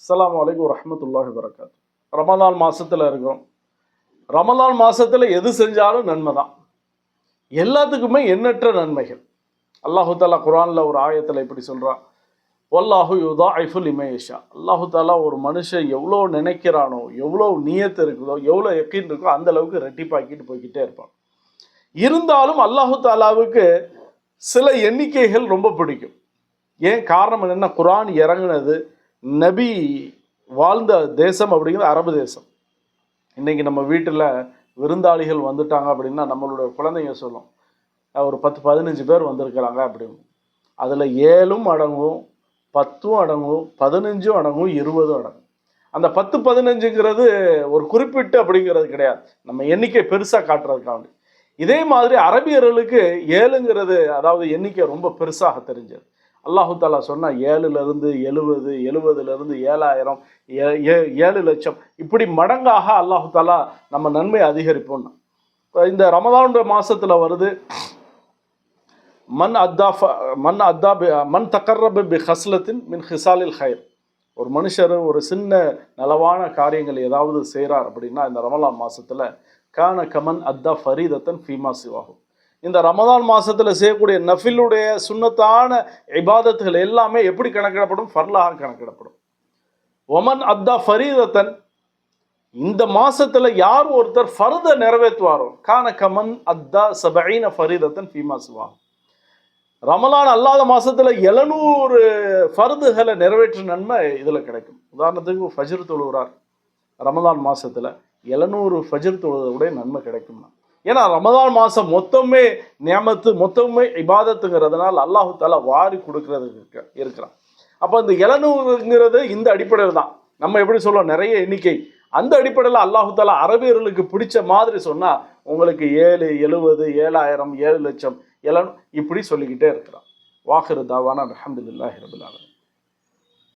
அஸ்ஸலாமு அலைக்கும் வரஹ்மத்துல்லாஹி வபரகாத்துஹு. ரமலான் மாசத்துல இருக்கோம். ரமலான் மாசத்துல எது செஞ்சாலும் நன்மை தான். எல்லாத்துக்குமே எண்ணற்ற நன்மைகள். அல்லாஹு தாலா குர்ஆன்ல ஒரு ஆயத்துல இப்படி சொல்றான், வல்லாஹு யுதாஇஃபு லிமன் யஷா. அல்லாஹு தாலா ஒரு மனுஷன் எவ்வளோ நினைக்கிறானோ, எவ்வளோ நியத்து இருக்குதோ, எவ்வளோ யக்கீன் இருக்கோ அந்த அளவுக்கு ரெட்டிப்பாக்கிட்டு போய்கிட்டே இருப்பான். இருந்தாலும் அல்லாஹு தாலாவுக்கு சில எண்ணிக்கைகள் ரொம்ப பிடிக்கும். ஏன் காரணம் என்னன்னா, குர்ஆன் இறங்குனது நபி வாழ்ந்த தேசம் அப்படிங்கிறது அரபு தேசம். இன்னைக்கு நம்ம வீட்டில் விருந்தாளிகள் வந்துட்டாங்க அப்படின்னா நம்மளுடைய குழந்தைங்க சொல்லும், ஒரு 10-15 பேர் வந்திருக்கிறாங்க அப்படின்னு. அதில் 7 அடங்கும், 10 அடங்கும், 15 அடங்கும், 20 அடங்கும். அந்த 10-15ங்கிறது ஒரு குறிப்பிட்ட அப்படிங்கிறது கிடையாது, நம்ம எண்ணிக்கை பெருசாக காட்டுறதுக்காக. இதே மாதிரி அரபியர்களுக்கு 7ங்கிறது அதாவது எண்ணிக்கை ரொம்ப பெருசாக தெரிஞ்சது. அல்லாஹு தாலா சொன்னால் 7லேருந்து 70, 70லேருந்து 7000, 7 லட்சம் இப்படி மடங்காக அல்லாஹு தாலா நம்ம நன்மை அதிகரிப்போம்னா. இந்த ரமலானுடைய மாசத்துல வருது, மன் தக்கர்ரப பி ஹஸ்லத்தின் மின் ஹிசாலில் ஹைர். ஒரு மனுஷர் ஒரு சின்ன நலவான காரியங்கள் ஏதாவது செய்கிறார் அப்படின்னா இந்த ரமலான் மாசத்துல கான கமன் அத்தா ஃபரீதத்தன் ஃபீமா சிவாகும். இந்த ரமதான் மாசத்துல செய்யக்கூடிய நஃபிலுடைய சுன்னத்தான இபாதத்துகள் எல்லாமே எப்படி கணக்கிடப்படும்? ஃபர்லாக கணக்கிடப்படும். ஒமன் அத்தா ஃபரீதத்தன், இந்த மாசத்துல யார் ஒருத்தர் ஃபர்த நிறைவேற்றுவாரோ கான கமன் அத்தா சபஈன ஃபரீதத்தன் ஃபீமா சிவாகும். ரமலான் அல்லாத மாசத்துல 700 ஃபர்துகளை நிறைவேற்ற நன்மை இதுல கிடைக்கும். உதாரணத்துக்கு ஃபஜ்ர் தொழுகிறார் ரமலான் மாசத்துல, 700 ஃபஜ்ர் தொழுவதுடைய நன்மை கிடைக்கும்னா. ஏன்னா ரமலான் மாதம் மொத்தமே நியமத்து, மொத்தமே இபாதத்துங்கிறதுனால அல்லாஹு தாலா வாரி கொடுக்கறதுக்கு இருக்கிறான். அப்போ இந்த 700ங்கிறது இந்த அடிப்படையில் தான். நம்ம எப்படி சொல்லுவோம், நிறைய எண்ணிக்கை. அந்த அடிப்படையில் அல்லாஹு தாலா அரபியர்களுக்கு பிடிச்ச மாதிரி சொன்னால் உங்களுக்கு 7, 70, 7000, 7 லட்சம், 7 இப்படி சொல்லிக்கிட்டே இருக்கிறான். வாஹிரு தாவானா அல்ஹம்துலில்லாஹி ரப்பில் ஆலமீன்.